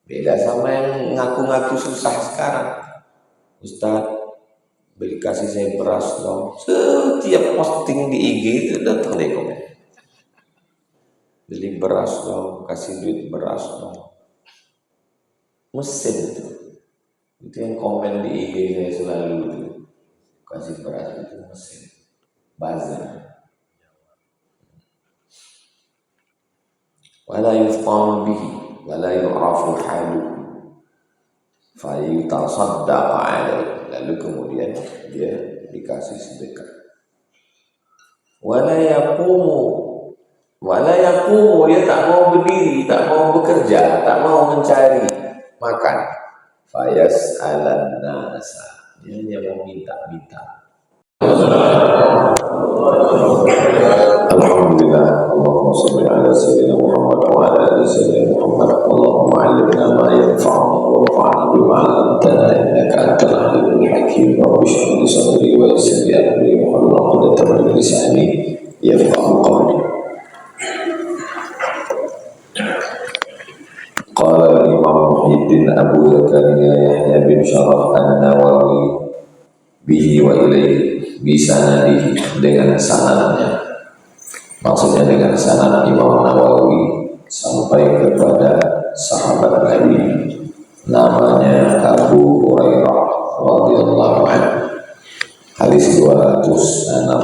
Beda sama yang ngaku-ngaku susah sekarang. Ustaz, beli kasih saya beras dong. Setiap posting di IG itu datang deh komen. Beli beras dong, kasih duit beras dong. Mesin itu. Itu yang komen di IG saya selalu itu. Kasih beras itu mesin. Bazar. Wala yufqanu bihi wala yu'rafu haluhu fayutasaddaqa alaihi, lalu kemudian dia dikasih sedekah. Wala yaqumu, dia tak mau berdiri, tak mau bekerja, tak mau mencari makan. Fayas'alan nasa, dia hanya mau minta-minta. Alhamdulillah, Allahumma salli ala sayyidina Muhammad wa ala ali sayyidina Muhammad. Allahumma 'allimna ma yanfa'una wanfa'na bima 'allamtana innaka antal 'alimul hakim. Rabbi shrah li sadri wa yassir li amri wahlul 'uqdatam min lisani yafqahu qawli. Qala al-Imam Muhyiddin Abu Zakaria Yahya bin Sharaf An-Nawawi bihi wa ilaihi bisanadihi, dengan sanadnya, maksudnya dengan sanad Imam Nawawi sampai kepada sahabat Nabi namanya Abu Hurairah radhiyallahu anhu, hadis 264.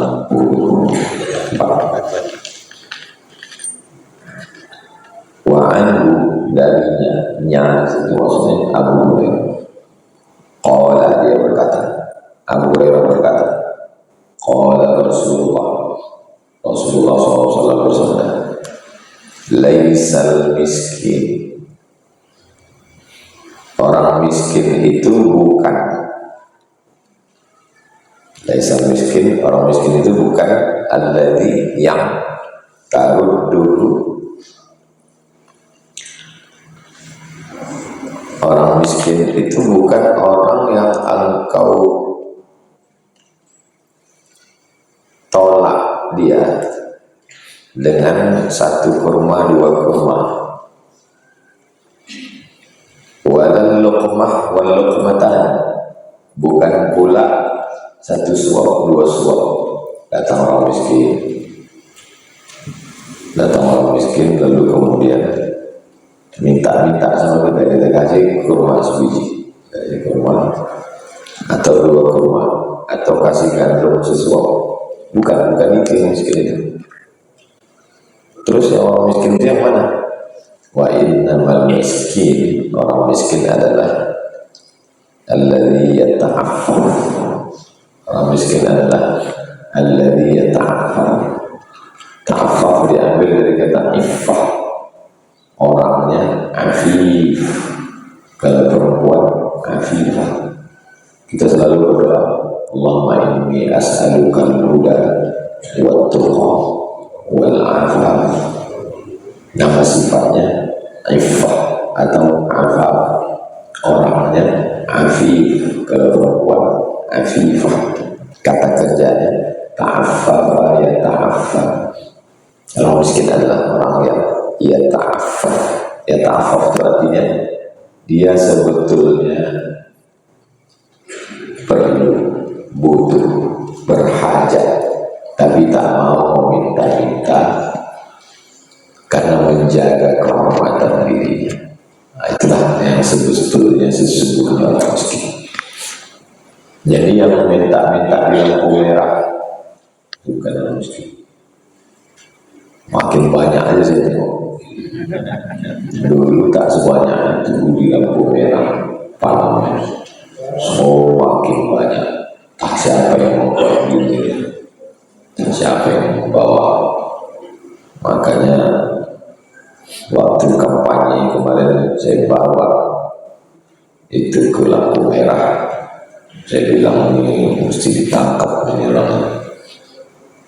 Wa anhu, darinya itu maksudnya Abu Hurairah. Qala, dia berkata, Abu Hurairah berkata, qala Rasulullah SAW bersabda, laisal miskin, orang miskin itu bukan, laisal miskin, orang miskin itu bukan alladzi yang tarudduhu, orang miskin itu bukan orang yang engkau tolak dia dengan satu kurma, dua kurma. Walal luqmah wal luqmatan, bukan pula satu suap, dua suap. Datang orang miskin lalu kemudian minta sama kita kasih kurma sebiji, kasih kurma atau dua kurma, atau kasih gandum sesuap. Bukan itu yang miskin itu. Terus yang orang miskin itu yang mana? Wa innamal miskin, orang miskin adalah alladzi yata'affaf. Orang miskin adalah alladzi yata'affaf. Ta'affaf diambil dari kata iffah, orangnya afif. Kalau perempuan afifah. Kita selalu berdoa, Allahumma inni as'aluka al-huda wat-tuqa wal-'afaf. Nama sifatnya iffah atau afaf, orangnya afif. Kalau perempuan afifah. Kata kerjanya ta'affafa ya ta'affaf. Orang miskin adalah orang yang ya ta'affaf. Ya ta'affaf itu artinya dia sebetulnya perlu, butuh, berhajat, tapi tak mau meminta-minta karena menjaga kehormatan dirinya. Nah, itulah yang sebetulnya sesungguhnya orang miskin. Jadi yang meminta-minta di lampu merah bukan orang miskin. Makin banyak aja saya tengok. Dulu tak sebanyak itu di lampu merah parlemen. Makin banyak. Tak siapa yang membawa diri, tak siapa yang membawa. Makanya waktu kampanye kemarin saya bawa itu ke lampu merah. Saya bilang ini mesti ditangkap ini orang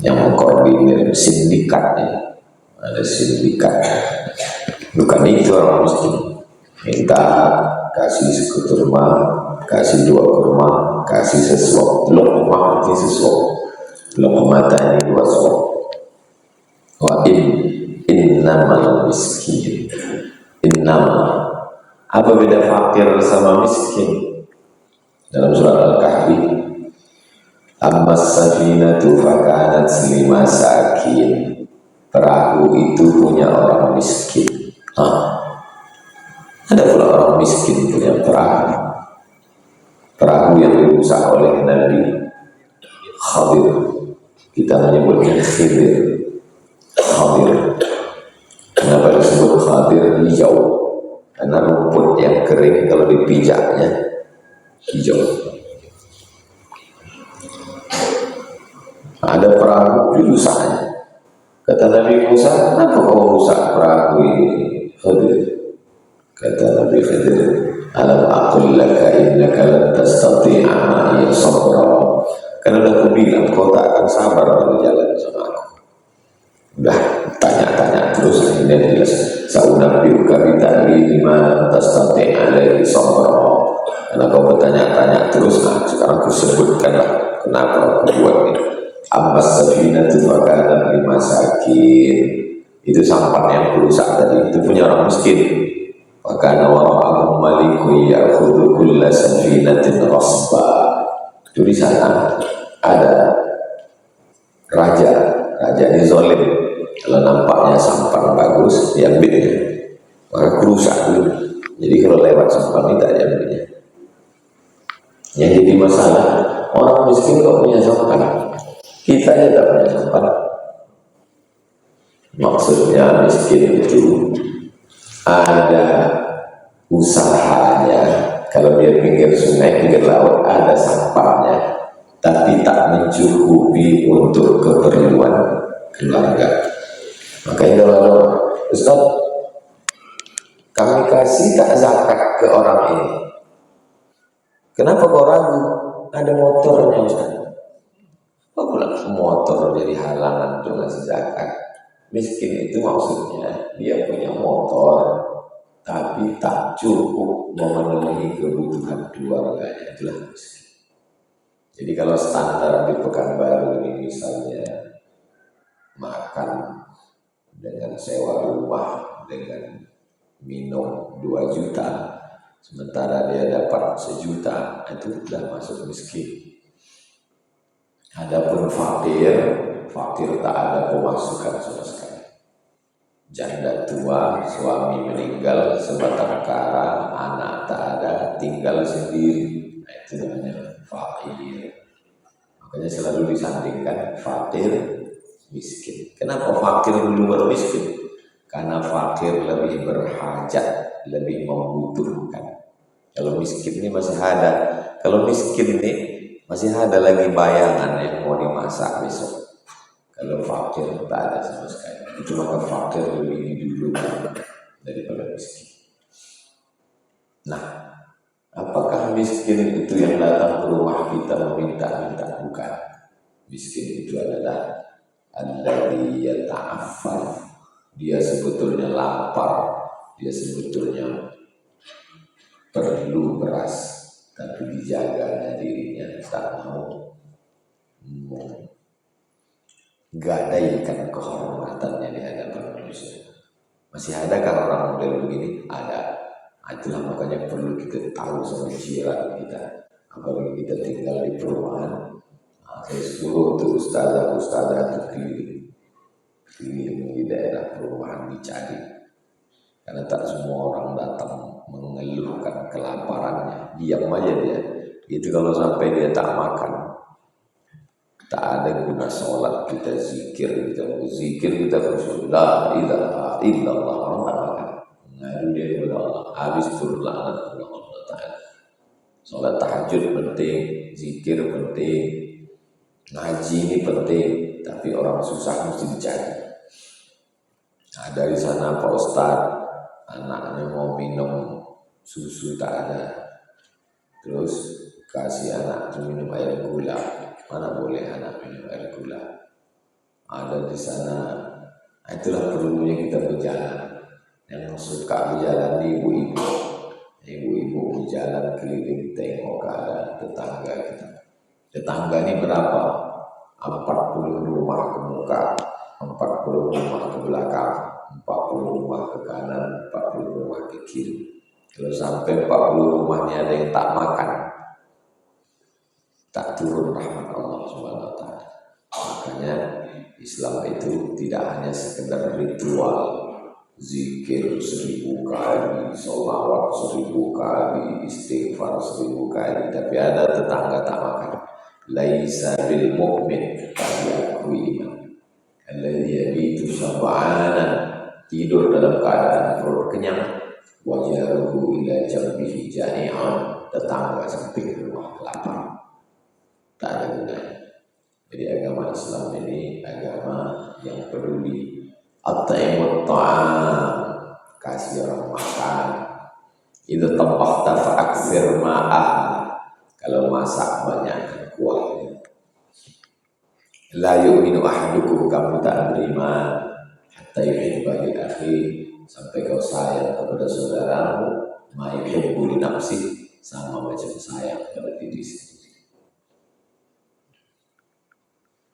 yang mengkoordinir sindikatnya. Ada sindikat. Bukan itu orang miskin. Minta kasih sekutur kurma, kasih dua kurma, kasih sesuap. Luqmah itu sesuap. Luqmatan ini dua suap. Wa innamal miskin, innama Apa beda fakir sama miskin? Dalam surat Al-Kahfi, amma safinatu fakanat limasakin, perahu itu punya orang miskin. Ada pula orang miskin punya perahu yang dirusak oleh Nabi Khadir. Kita menyebutnya Khidir. Khadir. Kenapa disebut Khadir? Hijau, karena rumput yang kering kalau dipijaknya hijau. Ada perahu dirusaknya. Kata Nabi Musa, kenapa kau rusak perahu ini? Khadir. Kata Nabi Khadir, alam aqul laka innaka lan tastati'a ma'iya sabra. Karena udah aku bilang kau tak akan sabar kalau jalan sama aku. Udah tanya-tanya terus, akhirnya jelas. Saunabiuka bita'li lima tastati'a alaihi sabra. Karena kau bertanya-tanya terus, nah sekarang aku sebutkanlah kenapa aku buat ini. Abbas safinatu fakanat limasakin, itu sampan yang rusak tadi itu punya orang miskin. Fakana wara'ahum malikun ya'khudhu kulla safinatin rasba. Itu di sana ada raja ini zolim. Kalau nampaknya sampan bagus diambilnya, maka rusak dulu. Jadi kalau lewat sampan ini tak diambilnya. Yang jadi masalah, orang miskin kok punya sampan, kita aja tak punya sampan. Maksudnya miskin itu ada usahanya. Kalau dia pinggir sungai, pinggir laut, ada sampahnya, tapi tak mencukupi untuk keperluan keluarga. Makanya kalau Ustaz, kami kasih tak zakat ke orang ini, kenapa kau ragu? Ada motornya Ustaz. Kok pula motor jadi halangan untuk ngasih zakat? Miskin itu maksudnya dia punya motor tapi tak cukup memenuhi kebutuhan keluarganya, itulah miskin. Jadi kalau standar di Pekanbaru ini misalnya makan dengan sewa rumah dengan minum 2 juta, sementara dia dapat 1 juta, itu sudah masuk miskin. Adapun fakir tak ada pemasukan sama sekali. Janda tua, suami meninggal, sebatang kara, anak tak ada, tinggal sendiri. Nah, itu namanya fakir. Makanya selalu disandingkan fakir, miskin. Kenapa fakir dulu baru miskin? Karena fakir lebih berhajat, lebih membutuhkan. Kalau miskin ini masih ada. Kalau miskin ini masih ada lagi bayangan yang mau dimasak besok. Kalau fakir tak ada sama sekali. Itu maka fakir lebih didulukan daripada miskin. Nah, apakah miskin itu yang datang ke rumah kita meminta-minta? Bukan. Miskin itu adalah alladzi yata'affaf. Dia sebetulnya lapar, dia sebetulnya perlu beras, tapi dijaga dirinya, tak mau gadaikan kehormatannya di hadapan manusia. Masih adakah orang model begini? Ada. Itulah makanya perlu kita tahu sama jiran kita. Apalagi kita tinggal di perumahan, saya suruh untuk ustazah itu keliling di daerah perumahan dicari. Karena tak semua orang datang mengeluhkan kelaparannya, diam aja dia. Itu kalau sampai dia tak makan, tak ada guna sholat kita zikir, kita khusyuk la ilaha illallah, orang tak makan ngadu dia kepada Allah, habis turun laknat Allah Ta'ala. Sholat tahajud penting, zikir penting, ngaji ini penting, tapi orang susah mesti dicari. Nah, dari sana Pak Ustadz, anaknya mau minum susu tak ada, terus kasih anak minum air gula. Mana boleh anak minum air gula? Ada di sana. Itulah perlunya kita berjalan. Yang suka berjalan di ibu-ibu berjalan keliling tengok keadaan tetangga kita. Tetangga ini berapa? 40 rumah ke muka, 40 rumah ke belakang, 40 rumah ke kanan, 40 rumah ke kiri. Kalau sampai 40 rumahnya ada yang tak makan, tak turun rahmat Allah Subhanahu wa taala. Makanya Islam itu tidak hanya sekedar ritual, zikir 1000 kali, sholawat 1000 kali, istighfar 1000 kali, tapi ada tetangga tak makan. Laisa bil mu'min kaliakui iman alladhi yabitu syab'ana, tidur dalam keadaan perut kenyang, wajaruhu ila jambihi jani'an, tetangga samping rumah lapar. Tak ada gunanya. Jadi agama Islam ini agama yang peduli. At-ta'imut ta'am, kasih orang makan. Itu tabbahta fa'aksir ma'ah, kalau masak banyak kuahnya. La yu'minu ahadukum, kamu tak beriman hatta yuhibba li akhi, sampai kau sayang kepada saudaramu ma yuhibbu li nafsi, sama macam sayang kepada diri sendiri.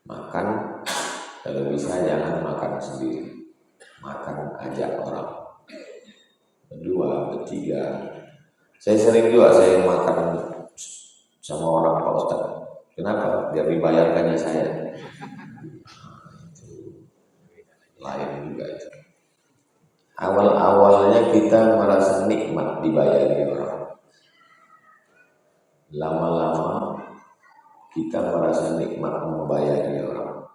Makan kalau bisa jangan makan sendiri, makan ajak orang, berdua, bertiga. Saya sering juga saya makan sama orang Pak Ustaz. Kenapa? Biar dibayarkannya saya. Lain juga itu. Awal-awalnya kita merasa nikmat dibayari orang. Lama-lama kita merasa nikmat membayari orang.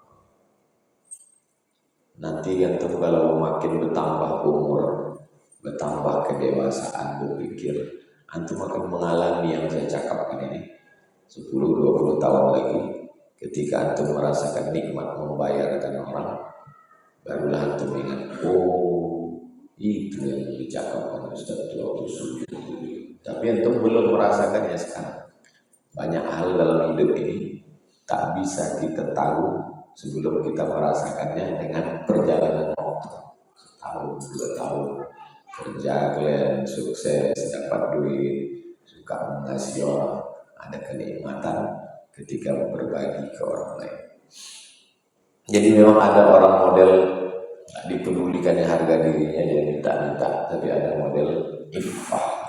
Nanti antum kalau makin bertambah umur, bertambah kedewasaan berpikir, antum akan mengalami yang saya cakapkan ini 10-20 tahun lagi, ketika antum merasakan nikmat membayarkan orang, barulah antum ingat, oh itu yang dicakapkan Ustaz waktu sujud. Tapi antum belum merasakannya sekarang. Banyak hal dalam hidup ini tak bisa kita tahu sebelum kita merasakannya dengan perjalanan waktu. Setahun, 2 tahun kerja kalian sukses, dapat duit, suka mengasihi orang, ada kenikmatan ketika berbagi ke orang lain. Jadi memang ada orang model dipedulikannya harga dirinya, dia minta-minta, tapi ada model iffah.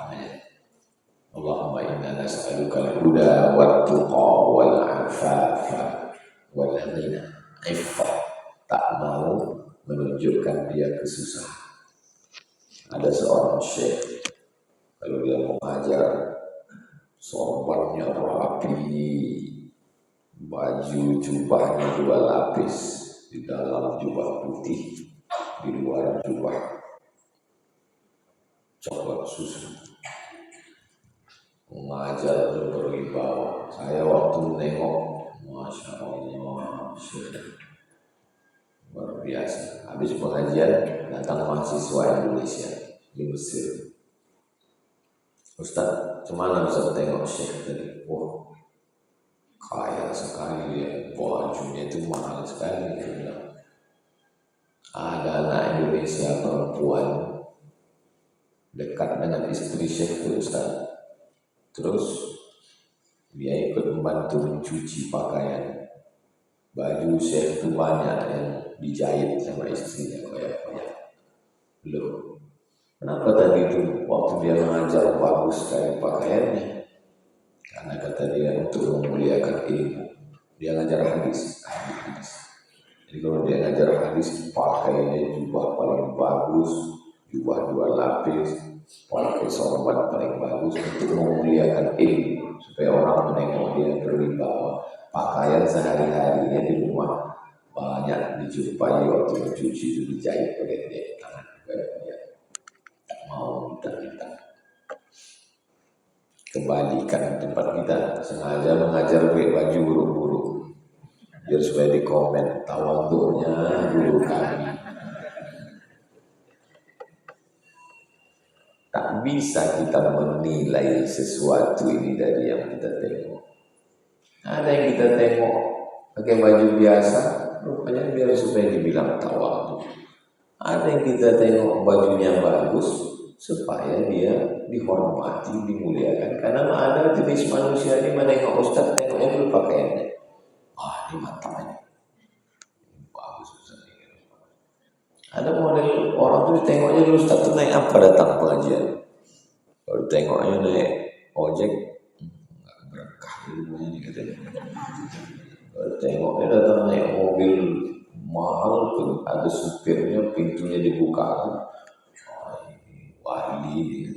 Allahumma inna nas'aluka al-huda wat-tuqa wal-afafa wal-ghina. Iffah, tak mau menunjukkan dia kesusahan. Ada seorang syekh, kalau dia mau ngajar, sorbannya rapi, baju jubahnya 2 lapis, di dalam jubah putih, di luar jubah coklat susu. Mengajar berwibawa. Saya waktu nengok, masya Allah, luar biasa. Habis pengajian datang mahasiswa Indonesia di Mesir. Ustaz, cemana Ustaz tengok Syekh tadi? Wah, kaya sekali dia, bajunya itu mahal sekali. Ada anak Indonesia perempuan dekat dengan istri Syekh itu Ustaz. Terus dia ikut membantu mencuci pakaian. Baju Syekh itu banyak yang dijahit sama istrinya koyak-koyak. Loh, kenapa tadi itu waktu dia mengajar bagus sekali pakaiannya? Karena kata dia untuk memuliakan ilmu. Dia ngajar hadis. Jadi kalau dia ngajar hadis, pakainya jubah paling bagus, jubah 2 lapis, pakai sorban paling bagus untuk memuliakan ilmu, supaya orang menengok dia berwibawa. Pakaian sehari-harinya di rumah banyak dijumpai waktu mencuci itu dijahit pakai dia tangan. Dia tak mau minta-minta. Kembalikan tempat kita, sengaja mengajar pakai baju buruk-buruk biar supaya di komen tawadhu'nya guru kami. Tak bisa kita menilai sesuatu ini dari yang kita tengok. Ada yang kita tengok pakai baju biasa, rupanya biar supaya dibilang tawadhu. Ada yang kita tengok bajunya bagus, supaya dia dihormati, dimuliakan. Karena ada jenis manusia ini menengok Ustaz, tengoknya dulu pakaiannya. Ini matanya bagus Ustaz. Ada model orang tuh tengoknya dulu Ustaz tuh naik apa datang pengajian. Kalau tengoknya naik ojek, nggak berkah ilmunya nih katanya. Kalau tengoknya datang naik mobil mahal tuh, ada supirnya, pintunya dibuka, wali.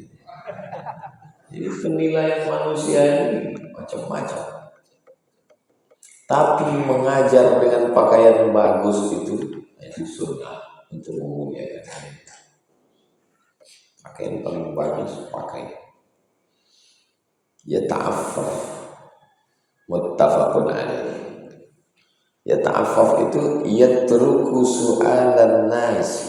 Jadi penilaian manusia ini macam-macam. Tapi mengajar dengan pakaian bagus itu sunnah untuk memuliakan. Pakaian paling bagus pakai. Ya ta'affaf, muttafaqun alaih. Ya ta'affaf itu yatruku su'alan nas,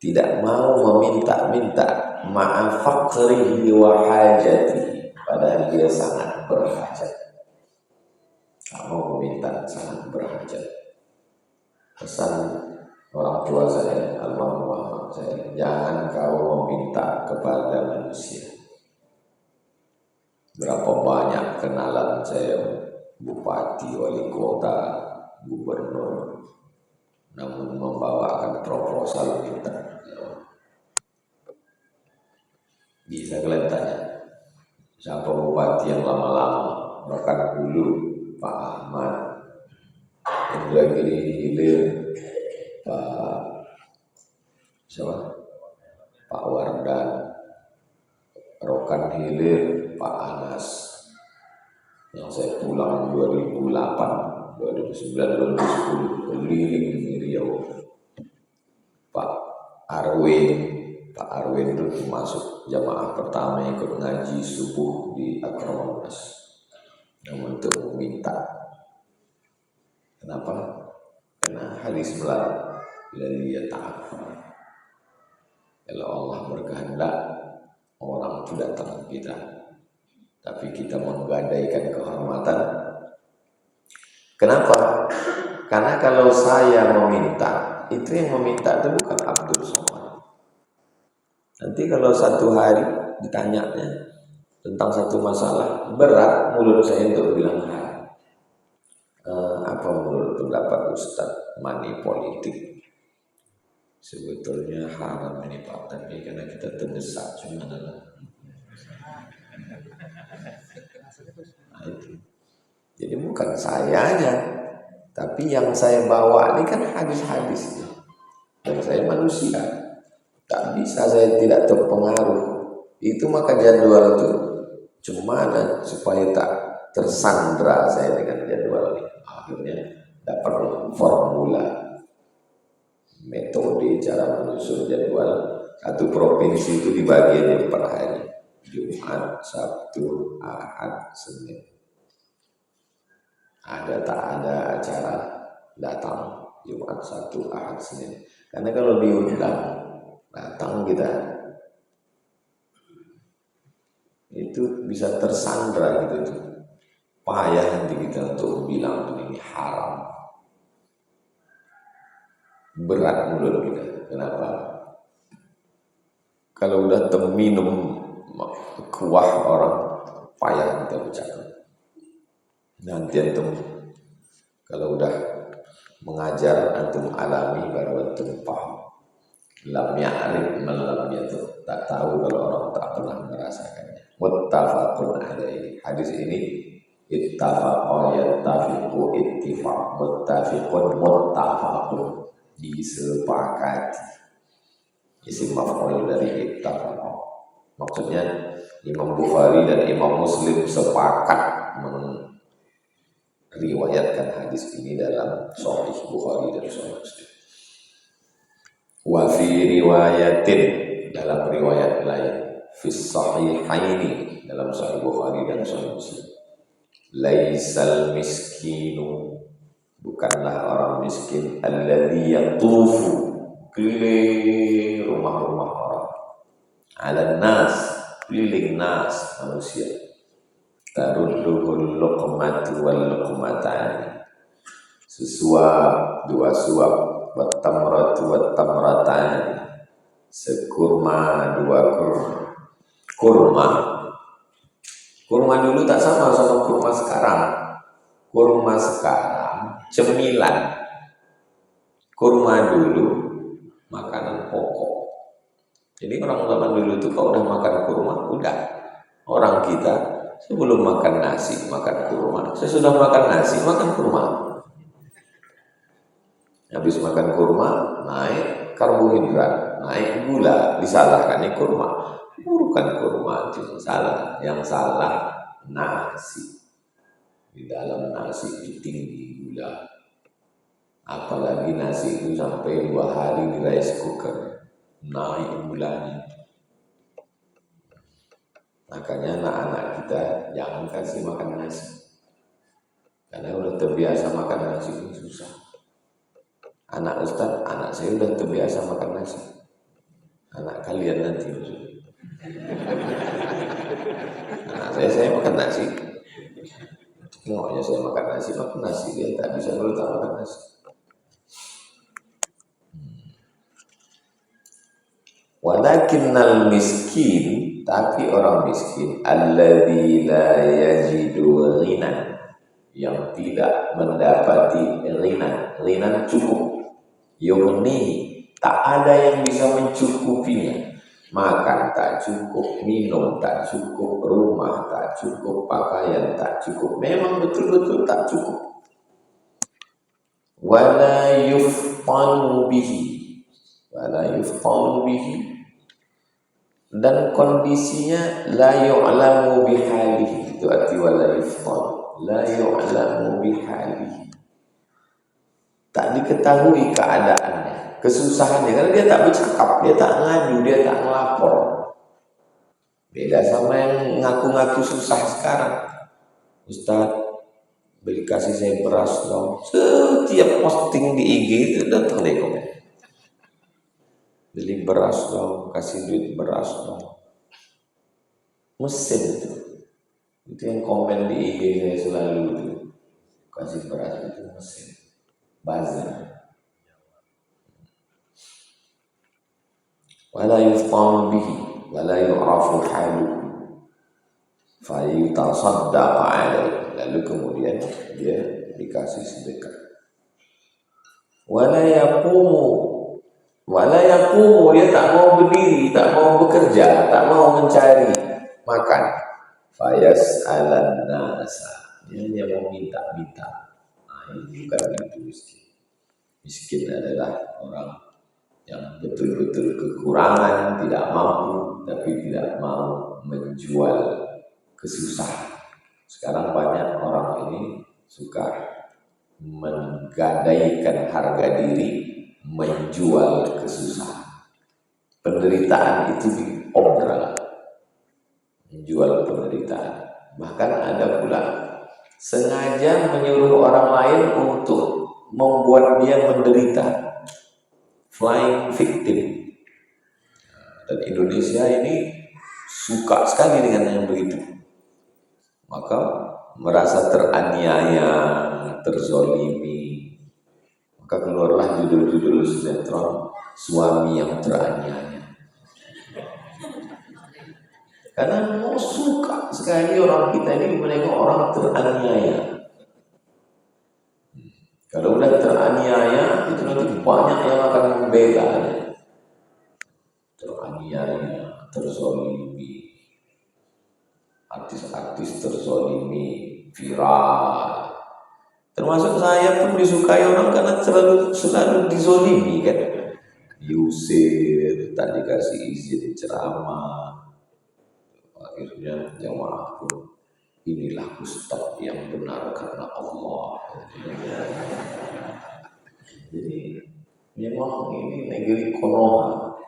tidak mau meminta-minta, ma'a faqrihi wa hajati, padahal dia sangat berhajat. Mau meminta, sangat berhajat. Pesan orang tua saya, almarhum saya, jangan kau meminta kepada manusia. Berapa banyak kenalan saya, bupati, wali kota, gubernur, namun membawakan proposal minta. Bisa kalian tanya, siapa bupati yang lama-lama? Bahkan dulu Pak Ahmad, lagi hilir, Pak siapa? Pak Wardan, Rokan hilir, Pak Anas. Yang saya pulang 2008, 2009, 2010 keliling di Riau. Pak Arwin itu masuk jamaah pertama ikut ngaji subuh di Akronas. Namun untuk meminta. Kenapa? Karena hadis melarang dari dia taat. Kalau Allah berkehendak, orang itu datang kita, tapi kita menggadaikan kehormatan. Kenapa? Karena kalau saya meminta, itu yang meminta itu bukan Abdul Somad. Nanti kalau satu hari ditanyanya tentang satu masalah, berat mulut saya untuk bilang apa menurut pendapat Ustadz money politik. Sebetulnya haram ini Pak, tapi karena kita terdesak cuma nah, itu. Jadi bukan sayanya, tapi yang saya bawa ini kan hadis-hadis. Dan saya manusia, tak bisa saya tidak terpengaruh. Itu maka jadwal itu cuma supaya tak tersandra saya dengan jadwal ini. Akhirnya dapat formula, metode cara menyusun jadwal. Satu provinsi itu dibagi per hari, Jumat, Sabtu, Ahad, Senin. Ada tak ada acara datang Jumat, Sabtu, Ahad, Senin. Karena kalau diundang datang kita itu bisa tersandra gitu. Payah nanti kita untuk bilang ini haram. Berat mulut kita. Kenapa? Kalau udah terminum kuah orang, payah kita bercakap. Nanti antum kalau udah mengajar, antum alami baru antum paham. Lam ya'rif man lam yatuh, tak tahu kalau orang tak pernah merasakannya. Muttafaqun alaihi. Hadis ini ittafaqa yattafiqu ittifaq, muttafiqun muttafaqun, disepakati. Isim maf'ul dari ittafaqa. Maksudnya Imam Bukhari dan Imam Muslim sepakat meriwayatkan hadis ini dalam Sahih Bukhari dan Sahih Muslim. Wa fi riwayatin, dalam riwayat lain, fi sahihaini, dalam Sahih Bukhari dan Sahih Muslim, laisal miskinu, bukanlah orang miskin, alladzi yatufu, keliling rumah-rumah orang, ala nas, keliling nas, manusia, tarudduhul luqmatu wal luqmatani, sesuap, dua suap, wattamratu wattamratani, sekurma, dua kurma. Kurma dulu tak sama kurma sekarang. Kurma sekarang cemilan. Kurma dulu makanan pokok. Jadi orang zaman dulu itu kalau udah makan kurma, udah. Orang kita sebelum makan nasi, makan kurma. Sesudah makan nasi, makan kurma. Habis makan kurma, naik karbohidrat, naik gula. Disalahkan ini kurma. Bukan kurma, itu salah. Yang salah nasi. Di dalam nasi itu tinggi gula. Apalagi nasi itu sampai 2 hari di rice cooker. Naik gulanya. Makanya anak-anak kita jangan kasih makan nasi. Karena udah terbiasa makan nasi itu susah. Anak Ustaz, anak saya udah terbiasa makan nasi. Anak kalian nanti. Anak saya makan nasi. Tengoknya saya makan nasi, dia tak bisa dulu tak makan nasi. Walakinnal miskin, tapi orang miskin alladzi la yajidu ghinan, yang tidak mendapati ghinan cukup, yughni, tak ada yang bisa mencukupinya. Makan tak cukup, minum tak cukup, rumah tak cukup, pakaian tak cukup, memang betul-betul tak cukup. Wala yuftanu bihi, dan kondisinya la yu'lamu bihalihi, itu arti wala yuftan, la yu'lamu bihalihi, tak diketahui keadaannya, kesusahannya, karena dia tak bercakap, dia tak ngadu, dia tak ngelapor. Beda sama yang ngaku-ngaku susah sekarang. Ustaz, beli kasih saya beras dong. Setiap posting di IG itu datang deh komen. Beli beras dong, kasih duit beras dong. Mesin itu yang komen di IG saya selalu itu. Kasih beras itu mesin, buzzer. Wala yufqanu bihi, wala yu'rafu haluhu, fa yutasaddaqa alaihi, lalu kemudian dia dikasih sedekah. Wala yaqumu, dia tak mau berdiri, tak mau bekerja, tak mau mencari makan. Fayas'alan nasa, dia hanya mau minta-minta. Nah, ini bukan itu miskin. Miskin adalah orang yang betul-betul kekurangan, tidak mampu, tapi tidak mau menjual kesusahan. Sekarang banyak orang ini suka menggadaikan harga diri, menjual kesusahan. Penderitaan itu diobral, menjual penderitaan. Bahkan ada pula sengaja menyuruh orang lain untuk membuat dia menderita, flying victim. Dan Indonesia ini suka sekali dengan yang begitu. Maka merasa teraniaya, terzolimi, maka keluarlah judul-judul sinetron suami yang teraniaya. Karena mau suka sekali orang kita ini menengok orang teraniaya. Kalau udah teraniaya, itu nanti banyak yang akan membela dia. Teraniaya, terzolimi, artis-artis terzolimi, viral. Termasuk saya pun disukai orang karena selalu dizolimi kan. Diusir, tak dikasih izin ceramah. Akhirnya jamaah pun, inilah ustaz yang benar karena Allah. Jadi memang ini negeri Konoha.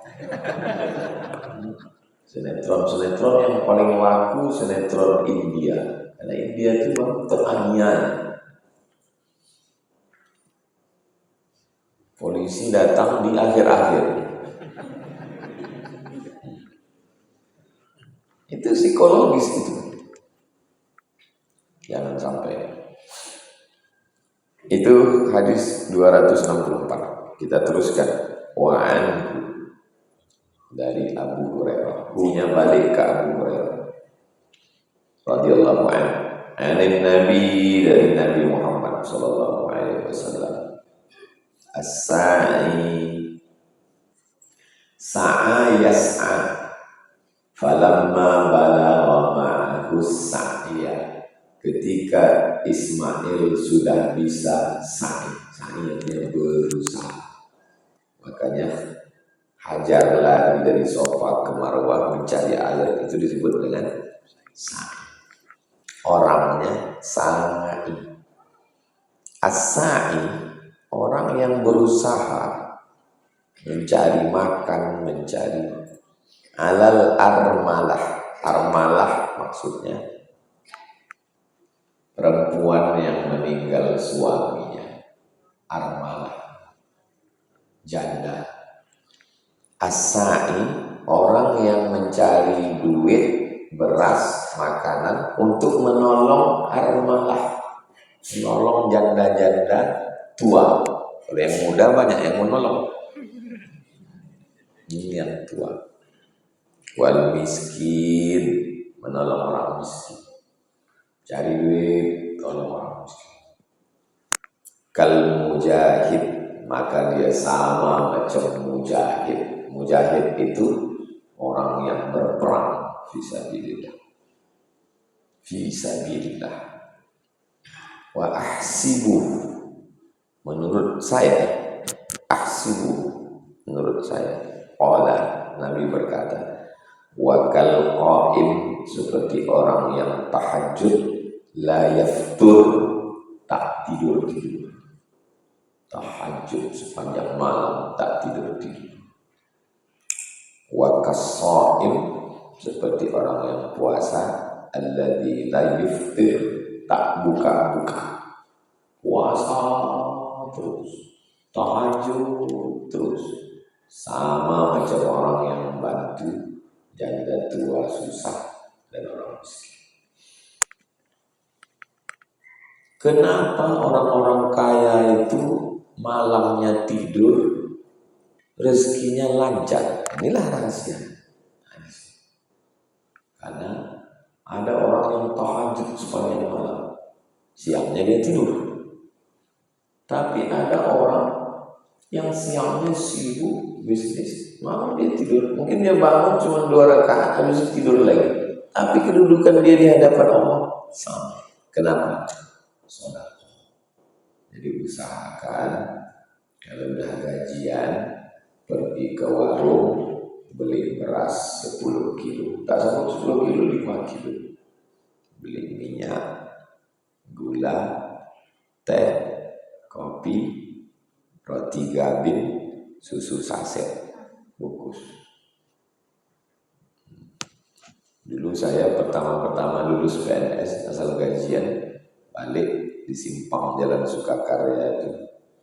Sinetron yang paling laku sinetron India, karena India itu memang teraniaya. Polisi datang di akhir-akhir. Itu psikologis itu. Jangan sampai. Itu hadis 264. Kita teruskan. Wa'an dari Abu Hurairah. Punya balik ke Abu Hurairah radhiyallahu anhu. Anin Nabi, dari Nabi Muhammad sallallahu alaihi wasallam. As-sa'i, Sa'a yas'a falamma balagha ma'ahu sa'ya. Ketika Ismail sudah bisa sa'i artinya berusaha, makanya Hajar lari dari Sofa ke Marwah mencari air, itu disebut dengan sa'i. Orangnya sa'i. As-sa'i orang yang berusaha mencari makan, mencari alal armalah. Armalah maksudnya perempuan yang meninggal suaminya. Armalah, janda. As-sa'i orang yang mencari duit, beras, makanan untuk menolong armalah, menolong janda-janda tua. Kalau yang muda banyak yang menolong, ini yang tua. Wal miskin, menolong orang miskin, cari duit, tolong orang miskin. Kal mujahid, maka dia sama macam mujahid. Mujahid itu orang yang berperang fisabilillah. Fisabilillah. Wa ahsibu, menurut saya, ahsibu, menurut saya. Qala, Nabi berkata, wa kal qaim, seperti orang yang tahajud, la yaftur, tak tidur-tidur. Tahajud sepanjang malam, tak tidur-tidur. Wa kas-shaim, seperti orang yang puasa, alladzi la yuftir, tak buka-buka. Puasa terus, tahajud terus, sama macam orang yang membantu janda tua susah dan orang miskin. Kenapa orang-orang kaya itu malamnya tidur, rezekinya lancar? Inilah rahasia. Karena ada orang yang tahajud sepanjang malam, siangnya dia tidur. Tapi ada orang yang siangnya sibuk bisnis, malam dia tidur. Mungkin dia bangun cuma 2 rakaat, habis itu tidur lagi. Tapi kedudukan dia di hadapan Allah sama. Kenapa? Sedekah. Jadi usahakan kalau udah gajian pergi ke warung beli beras 10 kilo, tak sanggup 10 kilo 5 kilo, beli minyak, gula, teh, kopi, roti gabin, susu saset, bungkus. Dulu saya pertama-tama lulus PNS, asal gajian balik di simpang Jalan Sukakarya itu.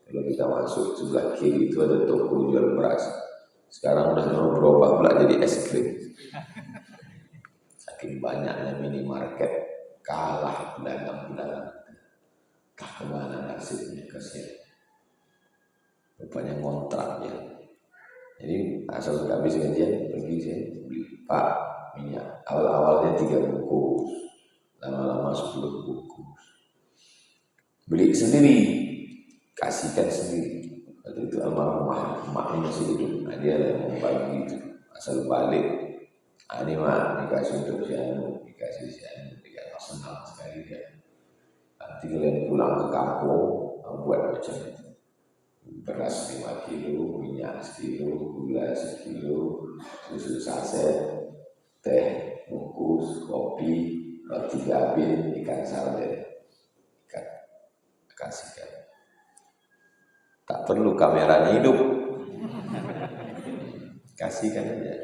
Kalau kita masuk sebelah kiri itu ada toko jual beras. Sekarang udah berubah pula jadi es krim. Saking banyaknya minimarket, kalah pedagang-pedagang. Entah kemana nasibnya, kasihan. Rupanya ngontrak ya. Jadi asal habis gajian pergi saya beli Pak minyak. Awal-awalnya 3 bungkus, lama-lama 10 bungkus. Beli sendiri, kasihkan sendiri. Waktu itu almarhumah emaknya masih hidup, nah dia yang membagi itu. Asal balik, ini mak dikasih untuk sianu, dikasih sianu, dikasih senang sekali dia. Nanti kalian pulang ke kampung, buat macam itu. Beras 5 kilo, minyak 1 kilo, gula 1 kilo, susu saset, teh bungkus, kopi, roti gabin, ikan sarden, ikan kasihkan. Tak perlu kameranya hidup, kasihkan aja.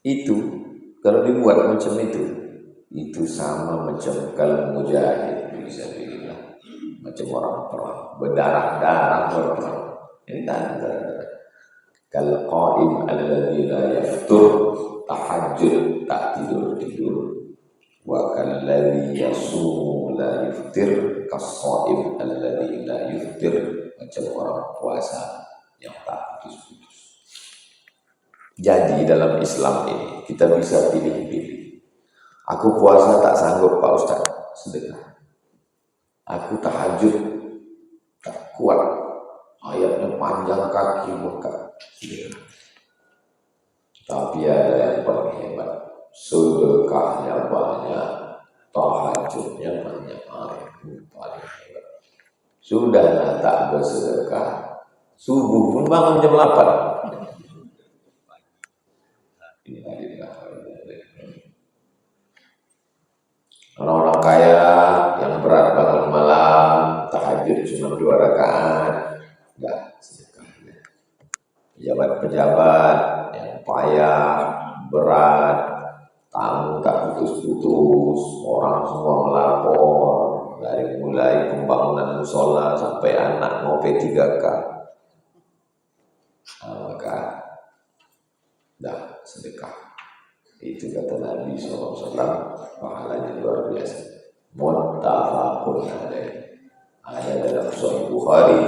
Itu kalau dibuat macam itu sama macam kalau mujahid bisa bilang macam orang perang, berdarah-darah berperang. Ini tanda kalau qaim alladzi la yaftur, tahajud tak tidur-tidur. Wa kalladzi yasum la yuftir, kas-shaim alladzi la yuftir, macam orang puasa yang tak putus-putus. Jadi dalam Islam ini kita bisa pilih-pilih. Aku puasa tak sanggup Pak Ustaz, sedekah. Aku tahajud tak kuat, ayatnya panjang kaki bengkak, Tapi ada yang paling hebat, sedekahnya banyak, tahajudnya banyak, paling hebat. Sudah tak bersedekah, subuh pun bangun jam 8. Orang-orang kaya yang berat bangun malam, tahajud cuma 2 rakaat, enggak sedekahnya. Pejabat-pejabat yang payah, berat, tamu tak putus-putus, orang semua melapor, dari mulai pembangunan musola sampai anak mau P3K. Maka dah sedekah. Itu kata Nabi SAW, pahalanya luar biasa. Muttafaqun alaih. Ada dalam Sahih Bukhari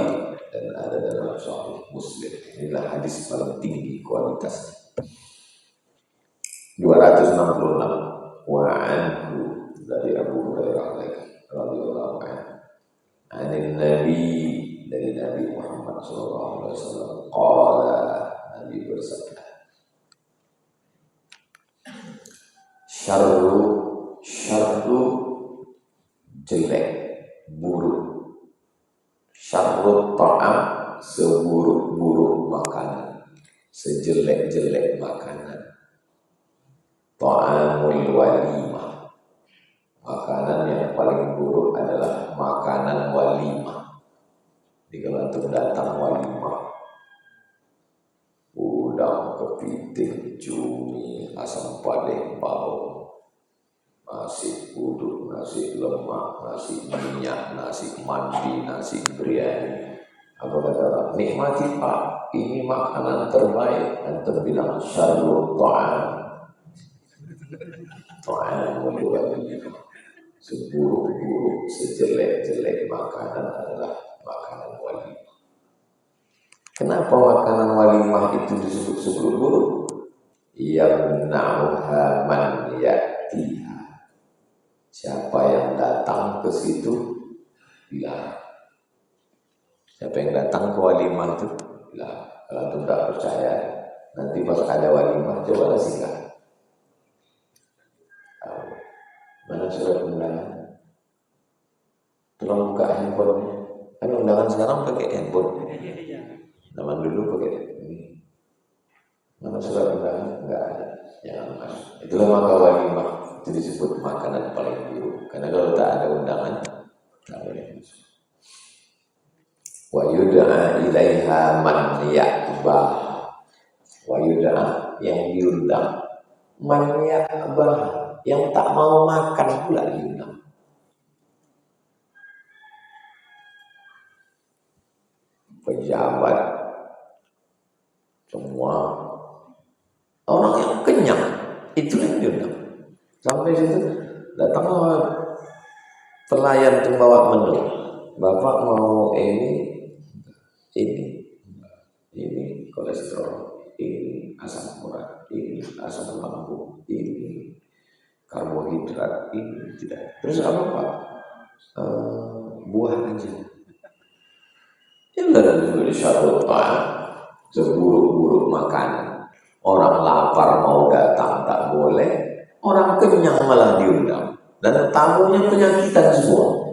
dan ada dalam Sahih Muslim. Inilah hadis paling tinggi kualitasnya. 266. Wa anhu, dari Abu Hurairah radhiyallahu anhu. Anin Nabi, dari Nabi Muhammad SAW. Qala, Nabi bersabda, syarru jelek, buruk. Syarru ta'am, seburuk-buruk makanan, sejelek-jelek makanan. Ta'amul walimah, makanan yang paling buruk adalah makanan walimah. Di kalau antum datang walimah, udang, kepiting, cumi, asam Palembang, nasi uduk, nasi lemak, nasi minyak, nasi mandi, nasi biryani. Apa kata orang? Nikmati Pak, ini makanan terbaik. Antum bilang syarrul ta'am. Ta'am walimah, seburuk-buruk, sejelek-jelek makanan adalah makanan walimah. Kenapa makanan walimah itu disebut seburuk-buruk? Yamna'uha man ya'tiha, siapa yang datang ke situ bilang. Siapa yang datang ke walimah itu bilang. Kalau itu tidak percaya, nanti pas ada walimah cobalah singgah. Mana surat undangan? Tolong buka handphonenya. Kan undangan sekarang pakai handphone. Zaman dulu pakai ini. Mana surat undangan? Enggak ada. Jangan masuk. Itulah maka walimah itu disebut makanan paling buruk. Karena kalau tak ada undangan, tak boleh masuk. Wa yud'a ilaiha man ya'bah. Wa yud'a, yang diundang, man ya'bah, yang tak mau makan pula diundang. Pejabat, semua orang yang kenyang, itu yang diundang. Sampai situ datanglah pelayan pembawa menu. Bapak mau ini kolesterol, ini asam urat, ini asam lambung, ini karbohidrat, ini tidak. Terus apa Pak? Buah aja. Inilah dari syarrul ta'am, seburuk-buruk makanan. Orang lapar mau datang tak boleh, orang kenyang malah diundang, dan tamunya penyakitan semua.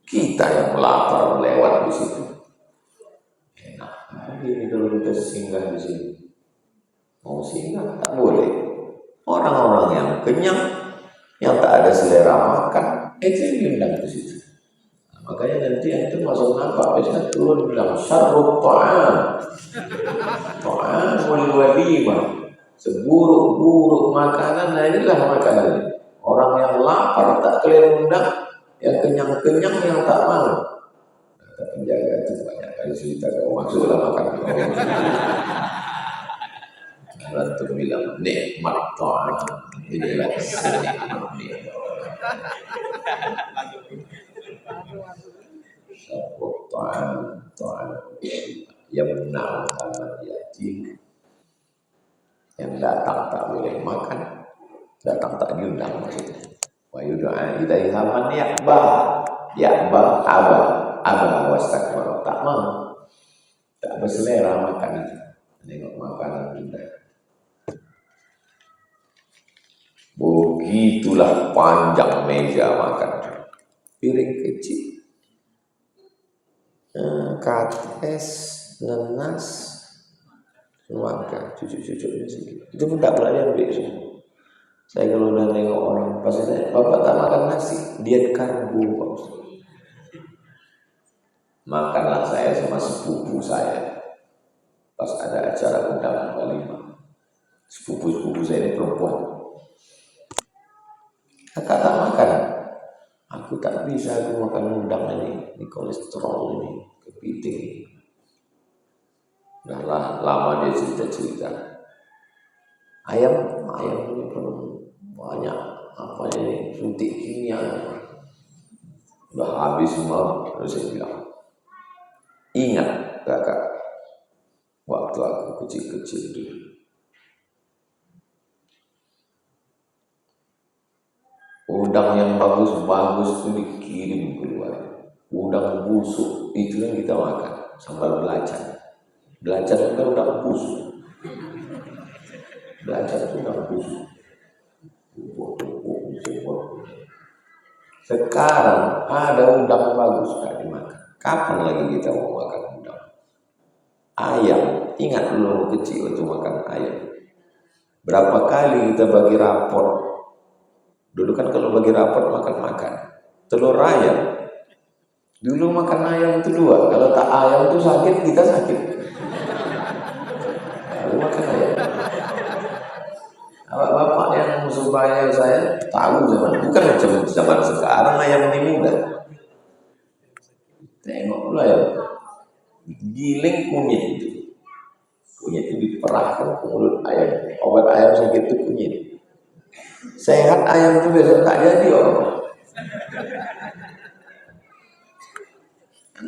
Kita yang lapar lewat di situ. Enak. Ini kalau kita singgah di sini, mau singgah tak boleh. Orang-orang yang kenyang, yang tak ada selera makan, itu yang diundang ke situ. Nah, makanya nanti itu masuk nampak, biasanya turun bilang syarrul ta'am, ta'amul walimah, seburuk-buruk makanan. Nah inilah makanan. Orang yang lapar tak kalian undang, yang kenyang-kenyang yang tak mau. Kata penjaga itu banyak kali cerita, kau masuklah makan. Lalu bilang nikmat ta'am, inilah senikmat nikmat. Syarrul ta'am yamna'u man ya'ti, yang datang tak boleh makan, datang tak diundang maksudnya. Wa yud'a ilaiha man ya'bah, aba wastakbara, tak mau. tak berselera makan. Tengok makanan kita. Begitulah panjang meja makan. Piring kecil, kates, nenas, semangka, cucuk-cucuknya sedikit. Itu pun tak pernah diambil semua. Saya kalau udah nengok orang, pasti saya, bapak tak makan nasi, diet karbo Pak Ustaz. Makanlah saya sama sepupu saya. Pas ada acara undangan walimah, sepupu-sepupu saya ini perempuan. Kakak tak makan. Aku tak bisa, aku makan udang ini kolesterol ini, kepiting. Udah lama dia cerita-cerita. Ayam ini pun banyak apa ini suntik kimia. Udah habis semua, terus saya bilang, ingat kakak, waktu aku kecil-kecil dulu. Udang yang bagus-bagus itu dikirim keluar. Udang busuk itu yang kita makan, sambal belacan. Belacan itu kan udang busuk. Belacan itu udang busuk. Sekarang ada udang bagus tak dimakan. Kapan lagi kita mau makan udang? Ayam, ingat dulu kecil waktu makan ayam. Berapa kali kita bagi rapor? Dulu kan kalau bagi rapor makan-makan. Telur ayam. Dulu makan ayam itu 2. Kalau tak ayam itu sakit, kita sakit. Lalu makan ayam. Bapak yang supaya saya tahu zaman, bukan macam zaman sekarang ayam ini mudah. Tengok dulu ayam. Giling kunyit itu. Kunyit itu diperahkan ke mulut ayam. Obat ayam sakit itu kunyit. Sehat ayam itu besok tak jadi orang.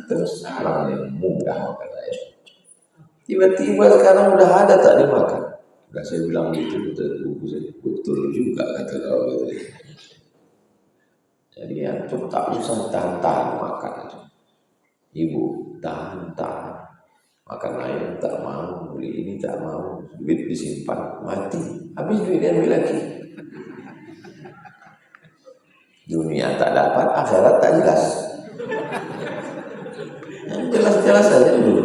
Terus sekarang yang mudah makan ayam. Tiba-tiba sekarang udah ada tak dimakan. Udah saya bilang gitu, betul juga kata kau gitu. Jadi antum tak usah tahan-tahan makan itu. Ibu tahan-tahan makan ayam tak mau, beli ini tak mau, duit disimpan mati, habis duit dia ambil lagi. Dunia tak dapat, akhirat tak jelas. Yang jelas-jelas saja dulu.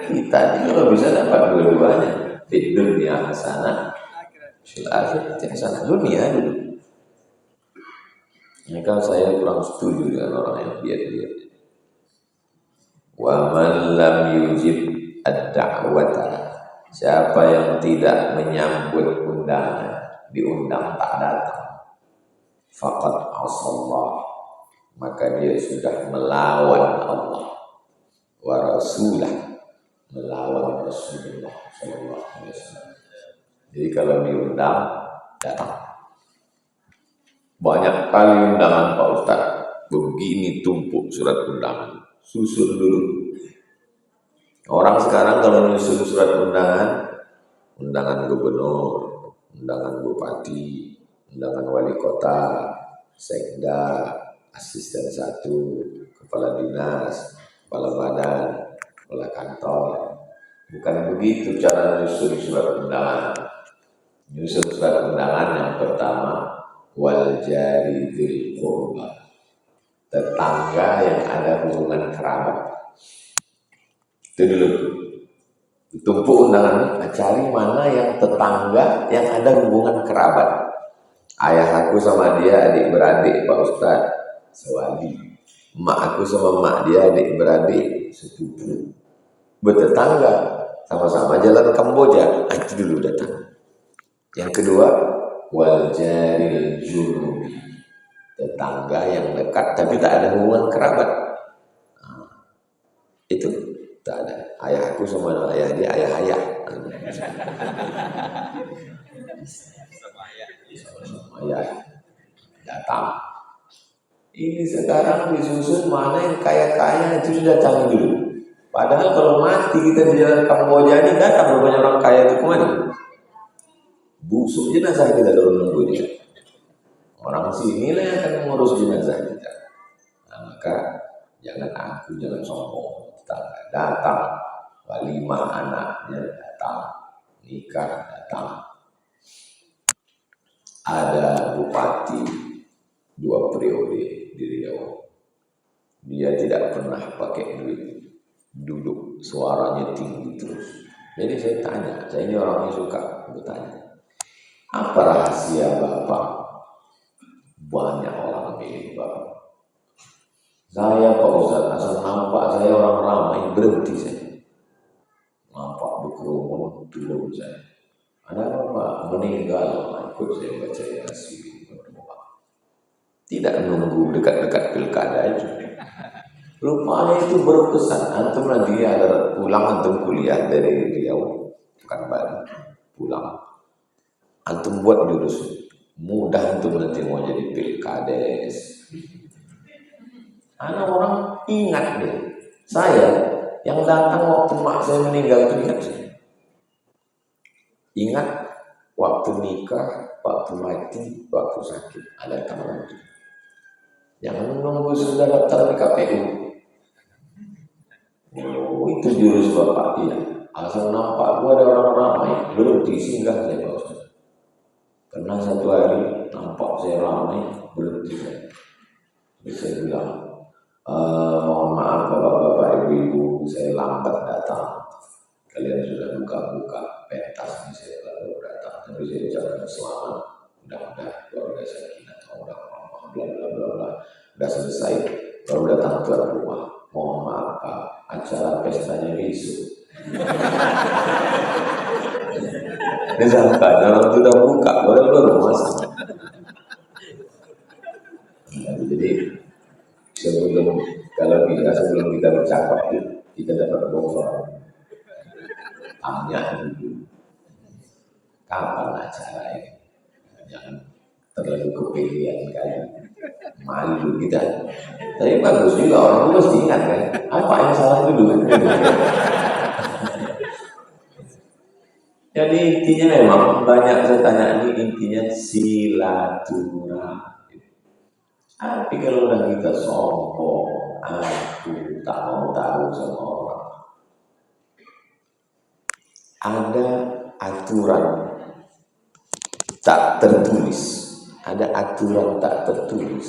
Kita ini kalau bisa dapat dua-duanya, di dunia hasanah, fil akhirat hasanah. Dunia dulu. Ini kan saya kurang setuju dengan orang yang diet-diet. Wa man lam yujib ad-da'wata, siapa yang tidak menyambut undangan, diundang tak datang, faqad asallah, maka dia sudah melawan Allah wa rasulah, melawan Rasulullah sallallahu alaihi wasallam. Jadi kalau diundang datang. Banyak kali undangan Pak Ustaz, begini tumpuk surat undangan, susun dulu. Orang sekarang kalau nyusun surat undangan, undangan gubernur, undangan bupati, undangan wali kota, sekda, asisten 1, kepala dinas, kepala badan, kepala kantor. Bukan begitu cara nyusun surat undangan. Nyusun surat undangan yang pertama, wal jari dzil qurba, tetangga yang ada hubungan kerabat. Itu dulu. Tumpuk undangan, cari mana yang tetangga yang ada hubungan kerabat. Ayah aku sama dia adik-beradik Pak Ustaz, sewali. Mak aku sama mak dia adik-beradik, sepupu. Bertetangga, sama-sama jalan Kamboja. Itu dulu datang. Yang kedua, wal jaril junubi, tetangga yang dekat tapi tak ada hubungan kerabat. Itu tak ada. Ayah aku sama ayah dia ayah-ayah. Ayah datang. Ini sekarang disusun mana yang kaya-kaya itu sudah datang dulu. Padahal kalau mati kita di jalan Kamboja ini datang banyak orang kaya itu kemana? Busuk jenazah kita kalau nunggu dia. Orang sini lah yang akan mengurus jenazah kita. Nah, maka jangan aku, jangan sombong. Tetangga datang, walimah anaknya datang, nikah datang. Ada bupati 2 periode di Riau. Dia tidak pernah pakai duit, duduk suaranya tinggi terus. Jadi saya tanya, saya ini orangnya suka bertanya, apa rahasia Bapak? Banyak orang milih Bapak. Saya Pak Ustadz, asal nampak saya orang ramai, berhenti saya. Nampak berkerumun, turun saya. Ada apa? Meninggal, ikut saya baca Yasin, berdoa. Tidak menunggu dekat-dekat pilkada itu. Rupanya itu berkesan. Antum nanti ada pulang, antum kuliah dari Riau, bukan Bali, pulang. Antum buat jurus, mudah antum nanti mau jadi pilkades. Anak orang ingat deh, saya yang datang waktu mak saya meninggal itu ingat saya. Ingat waktu nikah, waktu mati, waktu sakit, ada teman itu. Jangan menunggu sudah daftar di KPU. Oh, itu jurus Bapak dia. Asal nampak gua ada orang ramai, berhenti singgah saya Pak Ustaz. Karena satu hari nampak saya ramai, berhenti saya. Jadi saya bilang, mohon maaf Bapak-bapak, Ibu-ibu, saya lambat datang. Kalian sudah buka-buka pentas saya lalu datang. Tapi saya ucapkan selamat, mudah-mudahan keluarga sakinah, bla bla bla bla. Udah selesai, baru datang tuan rumah. Mohon maaf Pak, acara pestanya besok. Disangka orang itu udah buka, baru masuk. Jadi sebelum kita bercakap kita dapat bongkar. Tanya dulu, kapan acara ini? Jangan terlalu kepilihan kali, malu kita. Tapi bagus juga orang itu mesti ingat kan, apa yang salah dulu. Jadi intinya memang banyak saya tanya ini, intinya silaturahmi. Tapi kalau udah kita sombong, aku tak mau tahu sama orang. Ada aturan tak tertulis, ada aturan tak tertulis.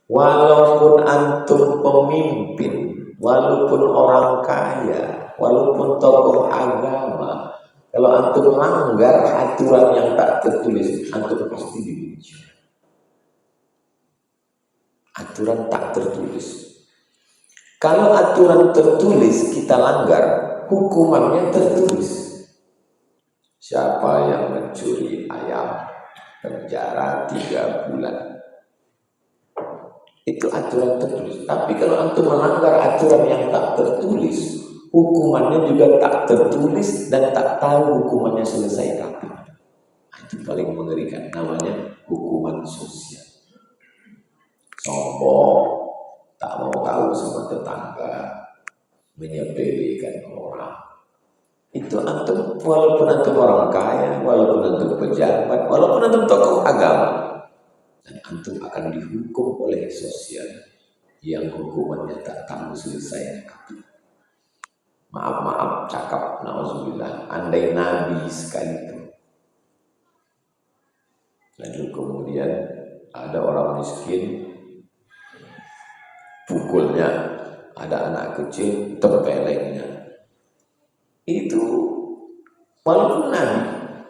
Walaupun antum pemimpin, walaupun orang kaya, walaupun tokoh agama, kalau antum melanggar aturan yang tak tertulis, antum pasti dibenci. Aturan tak tertulis. Kalau aturan tertulis kita langgar, hukumannya tertulis. Siapa yang mencuri ayam, penjara 3 bulan. Itu aturan tertulis. Tapi kalau antum melanggar aturan yang tak tertulis, hukumannya juga tak tertulis dan tak tahu hukumannya selesai kapan. Itu paling mengerikan, namanya hukuman sosial. Sombong, tak mau tahu sama tetangga, menyepelekan orang. Itu antum, walaupun antum orang kaya, walaupun antum pejabat, walaupun antum tokoh agama, dan antum akan dihukum oleh sosial yang hukumannya tak tahu selesai kapan. Maaf cakap, na'udzubillah, andai Nabi sekalipun. Lalu kemudian ada orang miskin, pukulnya, ada anak kecil, tempelengnya. Itu walaupun Nabi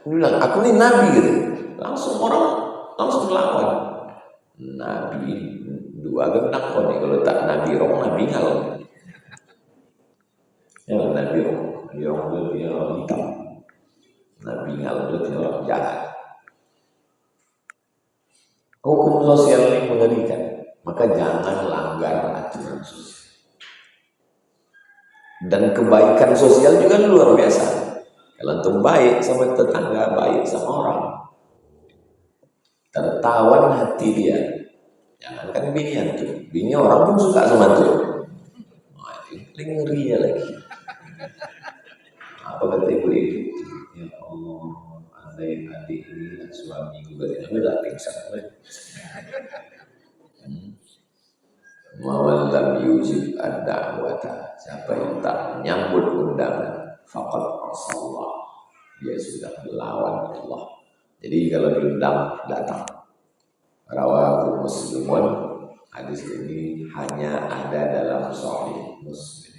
bilang, aku ini Nabi gitu, langsung orang langsung melawan. Nabi 2 gendang kok nih, kalau tak Nabi rong, Nabi ngal. Ya Nabi rong dia orang hitam, Nabi ngal dia orang jahat. Hukum sosial ini mengerikan, maka jangan langgar aturan sosial. Dan kebaikan sosial juga luar biasa. Kalau antum baik sama tetangga, baik sama orang, tertawan hati dia. Jangankan bini antum, bini orang pun suka sama antum. Wah, itu ngerinya lagi. Apa kata ibu-ibu? Ya Allah, andai adik ini suami gue, ini udah pingsan. Man lam yujib ad-da'wata, siapa yang tak menyambut undangan, faqad asallah, dia sudah melawan Allah. Jadi kalau diundang datang. Rawahu Muslimun, hadis ini hanya ada dalam Sahih Muslim.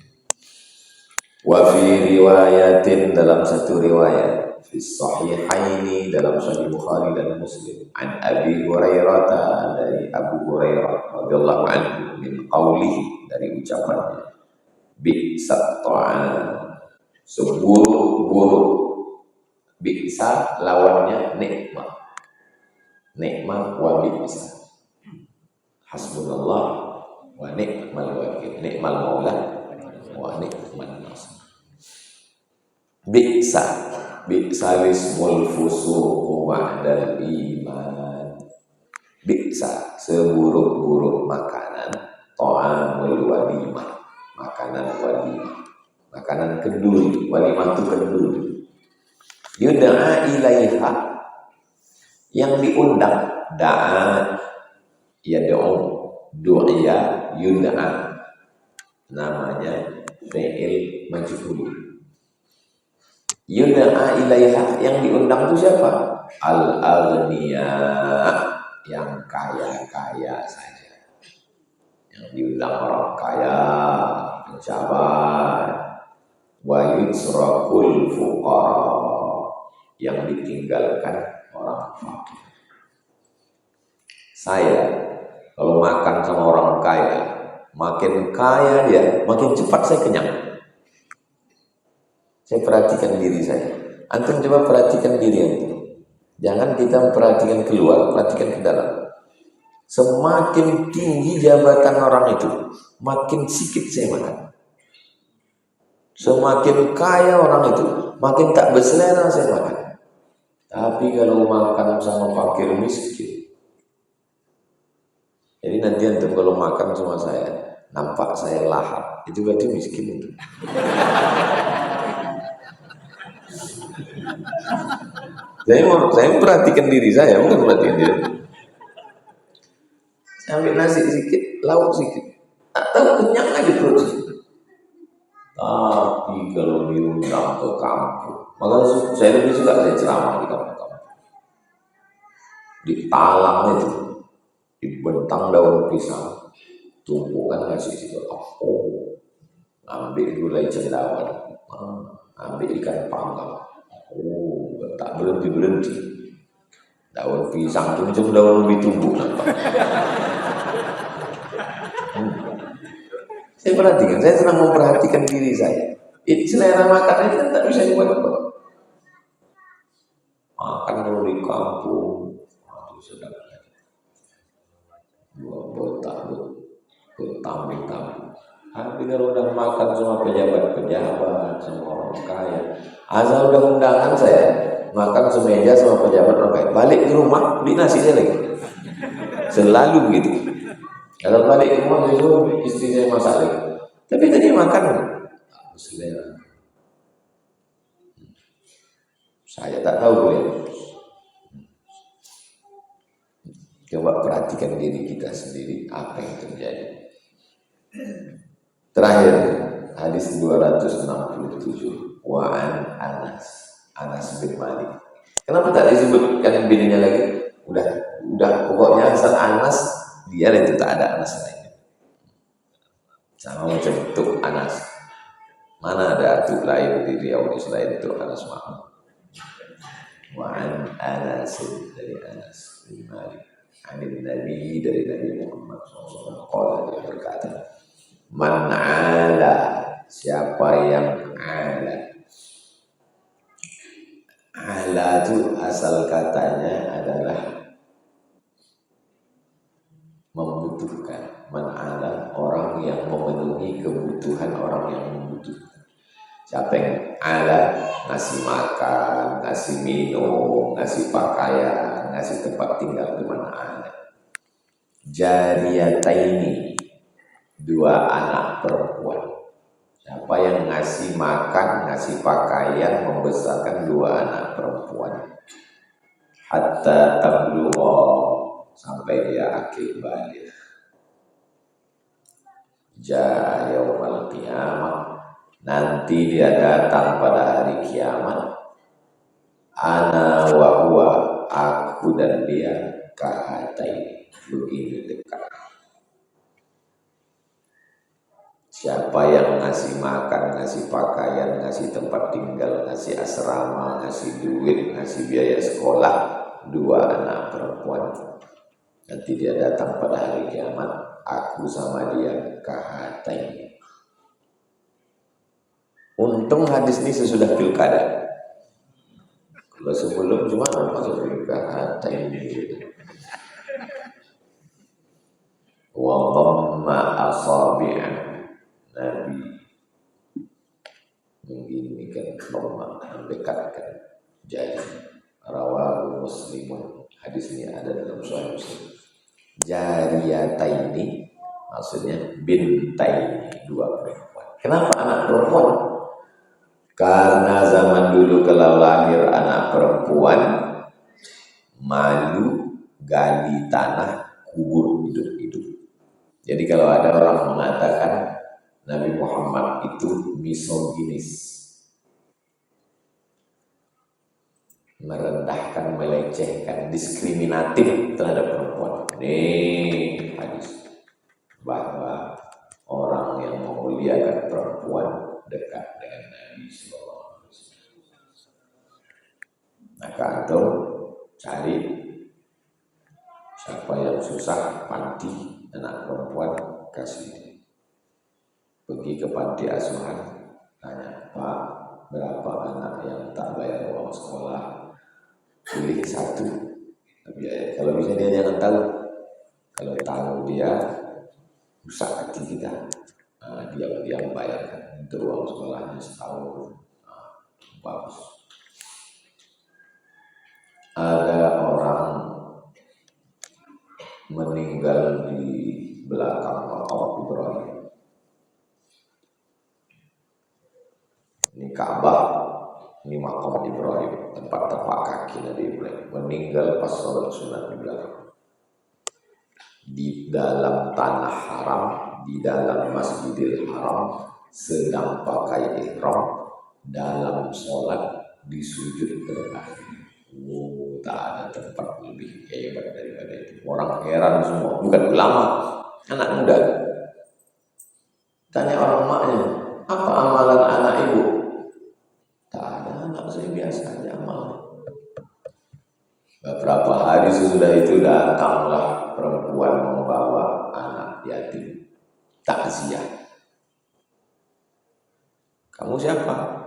Wa fi riwayatin, dalam satu riwayat, fi sahihaini, dalam Sahih Bukhari dan Muslim, an Abi Hurairah, dari Abu Hurairah radhiyallahu anhu, min qawlihi, dari ucapannya, bi'sat ta'am, seburuk-buruk, bi'sa lawannya nikmat, nikmat wa bi'sa, hasbunallah wa ni'mal wakil, ni'mal maula wa ni'mal nasir. Bi'sa, bi'sa lismul fusuqu ba'dal iman. Bi'sa, seburuk-buruk makanan, ta'amul walimah, makanan walimah, makanan kenduri. Walimah itu kenduri. Yud'a ilaiha, yang diundang, da'a yad'u, du'ya yud'a, namanya fi'il majhul. Yud'a ilaiha, yang diundang itu siapa? Al-aghniya, yang kaya-kaya saja. Yang diundang orang kaya, pejabat. Wa yusraful fuqara, yang ditinggalkan orang fakir. Saya kalau makan sama orang kaya, makin kaya dia, makin cepat saya kenyang. Saya perhatikan diri saya. Antum coba perhatikan diri antum. Jangan kita perhatikan keluar, perhatikan ke dalam. Semakin tinggi jabatan orang itu, makin sedikit saya makan. Semakin kaya orang itu, makin tak berselera saya makan. Tapi kalau makan sama fakir miskin, jadi nanti antum kalau makan sama saya, nampak saya lahap, itu berarti miskin itu. Saya perhatikan diri saya, bukan perhatikan dia. Saya ambil nasi sedikit, lauk sedikit, atau kenyang lagi perut. Tapi kalau diundang ke kampung, maka saya lebih suka saya ceramah di kampung-kampung. Di talang itu, dibentang daun pisang, tumpukan nasi sedikit. Oh, ambil gulai cendawan, ambil ikan panggang. Oh, tak berhenti. Daun pisang itu macam daun lebih tumbuh. Saya perhatikan, saya senang memperhatikan diri saya. Ini selera makan itu kan tak bisa dibuat-buat. Makan kalau di kampung, aduh sedap. Bertamu-tamu. Tapi kalau udah makan sama pejabat-pejabat, sama orang kaya, asal udah undangan saya makan semeja sama pejabat orang kaya, balik ke rumah beli nasinya lagi. Selalu begitu. Kalau balik ke rumah itu istri saya masak lagi. Tapi tadi makan selera. Saya tak tahu boleh. Coba perhatikan diri kita sendiri, apa yang terjadi. Terakhir, hadis 267, wa'an Anas bin Malik. Kenapa tak disebutkan bininya lagi? Udah pokoknya asal Anas, dia itu tak ada Anas lain. Sama macam Tuk Anas. Mana ada Tuk lain di Riau selain Tuk Anas Mahmud. Wa'an Anas, dari Anas bin Malik. Amin Nabi, dari Nabi Muhammad SAW. Qala, dia berkata, man ala, siapa yang ala. Ala itu asal katanya adalah membutuhkan. Man ala, orang yang memenuhi kebutuhan orang yang membutuhkan. Siapa yang ala, ngasih makan, ngasih minum, ngasih pakaian, ngasih tempat tinggal, di mana ada. Jariyataini, dua anak perempuan. Siapa yang ngasih makan, ngasih pakaian, membesarkan dua anak perempuan. Hatta tablugha, sampai dia akil balik. jaa yaumal qiyamah, nanti dia datang pada hari kiamat. Ana wa huwa, aku dan dia, kahatai, begini dekat. Siapa yang ngasih makan, ngasih pakaian, ngasih tempat tinggal, ngasih asrama, ngasih duit, ngasih biaya sekolah, dua anak perempuan. Nanti dia datang pada hari kiamat, aku sama dia kahatai. Untung hadis ini sesudah pilkada. Kalau sebelum cuma masuk kahatai ini. Wa dhamma asabi'ah, Nabi mengginikan dhamma, mendekatkan jari. Rawahu Muslimun, hadis ini ada dalam Sahih Muslim. Jariyataini, maksudnya bintaini, dua perempuan. Kenapa anak perempuan? Karena zaman dulu kalau lahir anak perempuan, malu gali tanah, kubur hidup-hidup. Jadi kalau ada orang mengatakan Nabi Muhammad itu misoginis, merendahkan, melecehkan, diskriminatif terhadap perempuan. Ini hadis bahwa orang yang memuliakan perempuan dekat dengan Nabi SAW. Maka antum cari siapa yang susah panti anak perempuan, kasih. Pergi ke panti asuhan, tanya, Pak, berapa anak yang tak bayar uang sekolah? Pilih satu. Tapi ya, kalau bisa dia jangan tahu. Kalau tahu dia rusak hati kita. Dia membayarkan untuk uang sekolahnya setahun. Bagus. Ada orang meninggal di belakang makam Ibrahim. Ini Ka'bah, ini makam Ibrahim, tempat tapak kaki Nabi Ibrahim. Meninggal pas sholat sunat di belakang. Di dalam tanah haram, di dalam Masjidil Haram, sedang pakai ihram, dalam sholat di sujud terakhir. Tak ada tempat lebih hebat daripada itu. Orang heran semua, bukan ulama, anak muda. Tanya orang maknya, apa amalan anak ibu? Tak ada, anak saya biasa aja amal. Beberapa hari sesudah itu datanglah perempuan membawa anak yatim, takziah. Kamu siapa?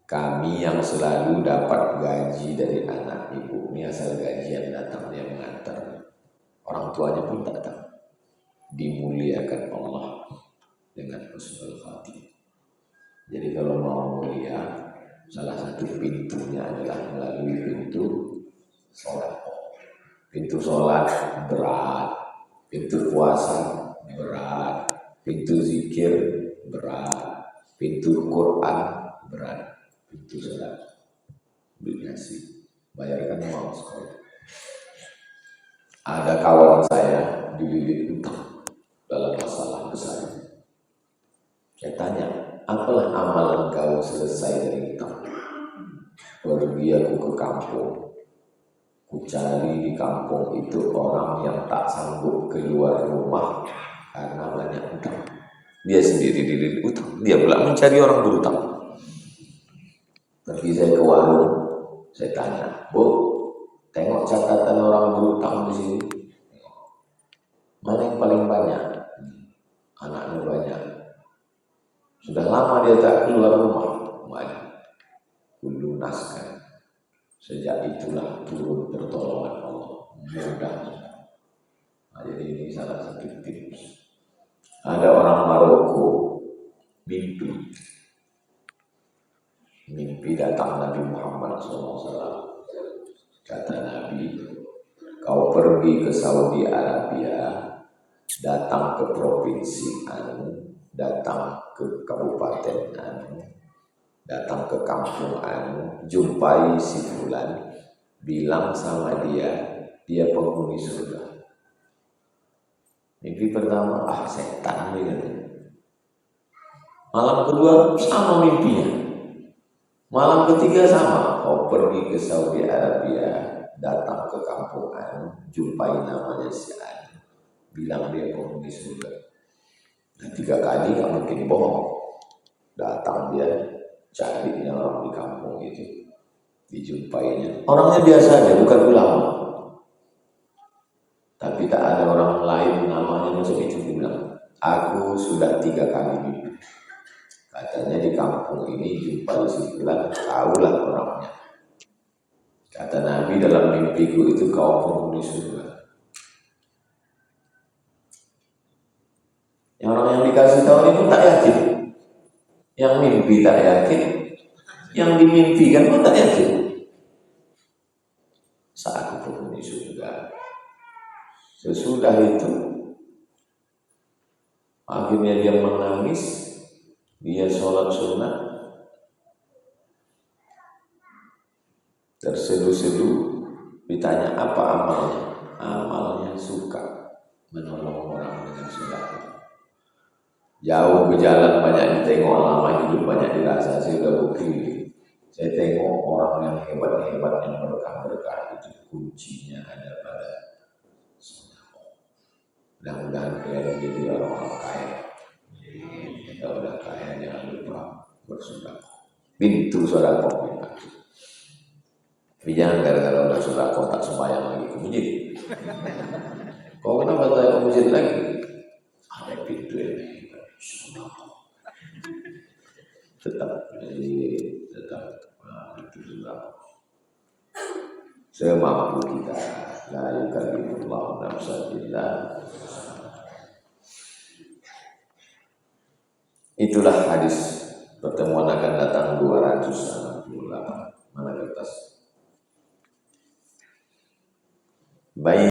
Kami yang selalu dapat gaji dari anak ibu. Ini asal gajian datang, dia mengantar. Orang tuanya pun datang. Dimuliakan Allah dengan husnul khatimah. Jadi kalau mau mulia, salah satu pintunya adalah melalui pintu sholat. Pintu sholat berat, pintu puasa berat, pintu zikir berat, pintu Quran berat, pintu sholat beli nasi, bayarkan uang sekolah. Ada kawan saya dililit utang dalam masalah besar. Saya tanya, apalah amalan kau selesai dari utang? Pergi aku ke kampung, ku cari di kampung itu orang yang tak sanggup keluar rumah karena banyak utang. Dia sendiri dililit utang, dia pula mencari orang berutang. Pergi saya ke warung, saya tanya, Bu, tengok catatan orang berutang di sini. Mana yang paling banyak? Anaknya banyak. Sudah lama dia tak keluar rumah. Banyak. Kulunaskan. Sejak itulah turun pertolongan Allah. Mudah. Nah, jadi ini salah satu tips. Ada orang Maroko mimpi datang Nabi Muhammad SAW. Kata Nabi, kau pergi ke Saudi Arabia, datang ke provinsi anu, datang ke kabupaten anu, datang ke kampung anu, jumpai si fulan, bilang sama dia penghuni surga. Mimpi pertama, setan ini. Malam kedua sama mimpinya. Malam ketiga sama. Oh, pergi ke Saudi Arabia, datang ke kampung Anu, jumpai namanya si Anu, bilang dia penghuni surga. Nah, 3 kali nggak mungkin bohong. Datang dia cari orang di kampung itu, dijumpainya. Orangnya biasa aja, bukan ulama. Tapi tak ada orang lain namanya macam itu. Bilang, aku sudah 3 kali mimpi. Katanya di kampung ini jumpa si fulan, tahulah orangnya. Kata Nabi, dalam mimpiku itu kau penghuni surga. Yang orang yang dikasih tahu ini pun tak yakin. Yang mimpi tak yakin, yang dimimpikan pun tak yakin. Saat aku penghuni surga. Sesudah itu, akhirnya dia menangis, dia sholat sunnah, terseduh-seduh, ditanya apa amalnya. Amalnya suka menolong orang dengan sedekah. Jauh berjalan, banyak ditengok, lama hidup banyak dirasa. Saya sudah bukti. Saya tengok orang yang hebat-hebat, yang berkah-berkah itu kuncinya ada pada sedekah. Mudah-mudahan kalian jadi orang kaya. Kalau udah kaya jangan lupa bersedekah. Pintu sedekah. Tapi jangan gara-gara udah sedekah tak sembahyang lagi ke masjid. Kau kenapa tak ke masjid lagi? Ada pintu ini. Tetap itu sedekah. Semampu kita. La yukallifullahu nafsan illa. Itulah hadis. Pertemuan akan datang 268. Mana kertas? Baik.